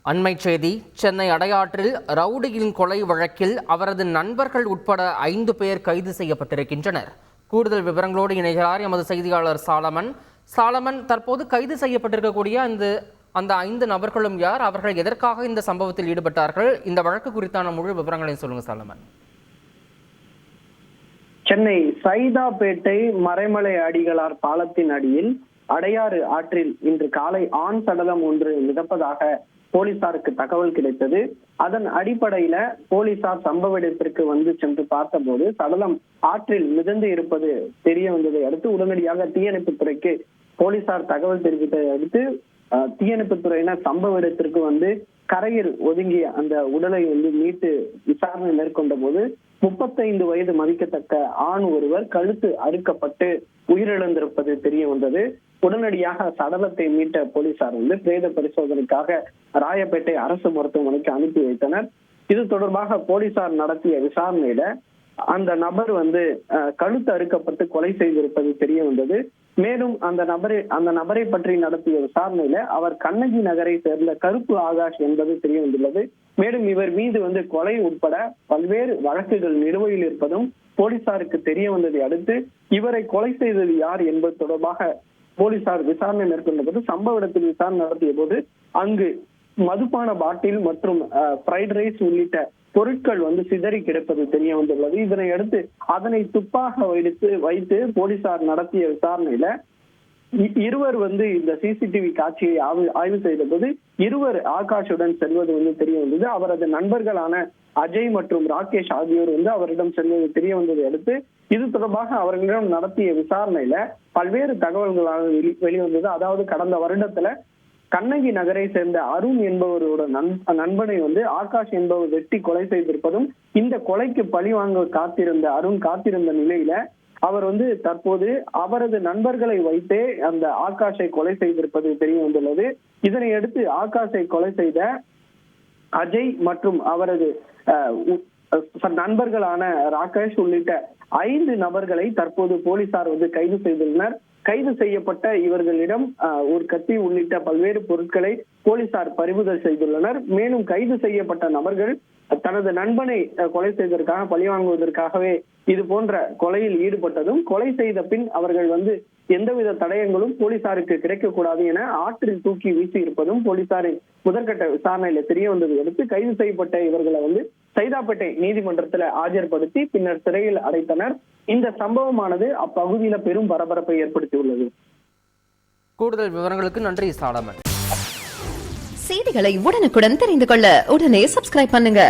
அண்மைச் செய்தி. சென்னை அடையாற்றில் ரவுடியின் கொலை வழக்கில் அவரது நண்பர்கள் உட்பட 5 பேர் கைது செய்யப்பட்டிருக்கின்றனர். கூடுதல் விவரங்களோடு இணைகிறார் எமது செய்தியாளர் சாலமன். தற்போது கைது செய்யப்பட்டிருக்கக்கூடிய அந்த 5 நபர்களும் யார்? அவர்கள் எதற்காக இந்த சம்பவத்தில் ஈடுபட்டார்கள்? இந்த வழக்கு குறித்தான முழு விவரங்களையும் சொல்லுங்க சாலமன். சென்னை சைதாப்பேட்டை மறைமலை அடிகளார் பாலத்தின் அடியில் அடையாறு ஆற்றில் இன்று காலை ஆண் சடலம் ஒன்று மிதப்பதாக போலீசாருக்கு தகவல் கிடைத்தது. அதன் அடிப்படையில போலீசார் சம்பவ இடத்திற்கு வந்து சென்று பார்த்தபோது சடலம் ஆற்றில் மிதந்து இருப்பது தெரிய வந்ததை அடுத்து உடனடியாக தீயணைப்புத்துறைக்கு போலீசார் தகவல் தெரிவித்ததை அடுத்து தீயணைப்புத்துறையினர் சம்பவ இடத்திற்கு வந்து கரையில் ஒதுங்கிய அந்த உடலை மீட்டு விசாரணை மேற்கொண்ட போது 35 வயது மதிக்கத்தக்க ஆண் ஒருவர் கழுத்து அறுக்கப்பட்டு உயிரிழந்திருப்பது தெரிய வந்தது. உடனடியாக சடலத்தை மீட்ட போலீசார் பிரேத பரிசோதனைக்காக ராயப்பேட்டை அரசு மருத்துவமனைக்கு அனுப்பி வைத்தனர். இது தொடர்பாக போலீசார் நடத்திய விசாரணையில அந்த நபர் கழுத்து அறுக்கப்பட்டு கொலை செய்திருப்பது தெரிய வந்தது. மேலும் அந்த நபரை பற்றி நடத்திய விசாரணையில அவர் கண்ணகி நகரை சேர்ந்த கருப்பு ஆகாஷ் என்பது தெரிய வந்துள்ளது. மேலும் இவர் மீது கொலை உட்பட பல்வேறு வழக்குகள் நிலுவையில் இருப்பதும் போலீசாருக்கு தெரிய வந்ததை அடுத்து இவரை கொலை செய்தது யார் என்பது தொடர்பாக போலீசார் விசாரணை மேற்கொண்ட போது சம்பவ இடத்தில் விசாரணை நடத்திய போது அங்கு மதுபான பாட்டில் மற்றும் ஃப்ரைட் ரைஸ் உள்ளிட்ட பொருட்கள் சிதறி கிடப்பது தெரிய வந்துள்ளது. இதனை அடுத்து அதனை துப்பாக வைத்து போலீசார் நடத்திய விசாரணையில இருவர் இந்த சிசிடிவி காட்சியை ஆய்வு செய்த போது இருவர் ஆகாஷுடன் செல்வது தெரிய வந்தது. அவரது நண்பர்களான அஜய் மற்றும் ராகேஷ் ஆகியோர் அவரிடம் செல்வது தெரிய வந்ததை அடுத்து இது தொடர்பாக அவர்களிடம் நடத்திய விசாரணையில பல்வேறு தகவல்களாக வெளிவந்தது. அதாவது கடந்த வருடத்துல கண்ணகி நகரை சேர்ந்த அருண் என்பவரோட நண்பனை ஆகாஷ் என்பவர் வெட்டி கொலை செய்திருப்பதும் இந்த கொலைக்கு பழி வாங்க அருண் காத்திருந்த நிலையில அவர் தற்போது அவரது நண்பர்களை வைத்தே அந்த ஆகாஷை கொலை செய்திருப்பது தெரிய வந்துள்ளது. இதனை அடுத்து ஆகாஷை கொலை செய்த அஜய் மற்றும் அவரது நண்பர்களான ராகேஷ் உள்ளிட்ட 5 நபர்களை தற்போது போலீசார் கைது செய்துள்ளனர். கைது செய்யப்பட்ட இவர்களிடம் ஒரு கத்தி உள்ளிட்ட பல்வேறு பொருட்களை போலீசார் பறிமுதல் செய்துள்ளனர். மேலும் கைது செய்யப்பட்ட நபர்கள் தனது நண்பனை கொலை செய்வதற்காக பழிவாங்குவதற்காகவே இது போன்ற கொலையில் ஈடுபட்டதும் கொலை செய்த பின் அவர்கள் எந்தவித தடயங்களும் போலீசாருக்கு கிடைக்கக்கூடாது என ஆற்றில் தூக்கி வீசி இருப்பதும் போலீசாரின் முதற்கட்ட விசாரணையில தெரிய வந்ததை அடுத்து கைது செய்யப்பட்ட இவர்களை சைதாப்பேட்டை நீதிமன்றத்துல ஆஜர்படுத்தி பின்னர் சிறையில் அடைத்தனர். இந்த சம்பவமானது அப்பகுதியில பெரும் பரபரப்பை ஏற்படுத்தியுள்ளது. கூடுதல் விவரங்களுக்கு நன்றி சாலமன். செய்திகளை உடனுக்குடன் தெரிந்து கொள்ள உடனே சப்ஸ்கிரைப் பண்ணுங்க.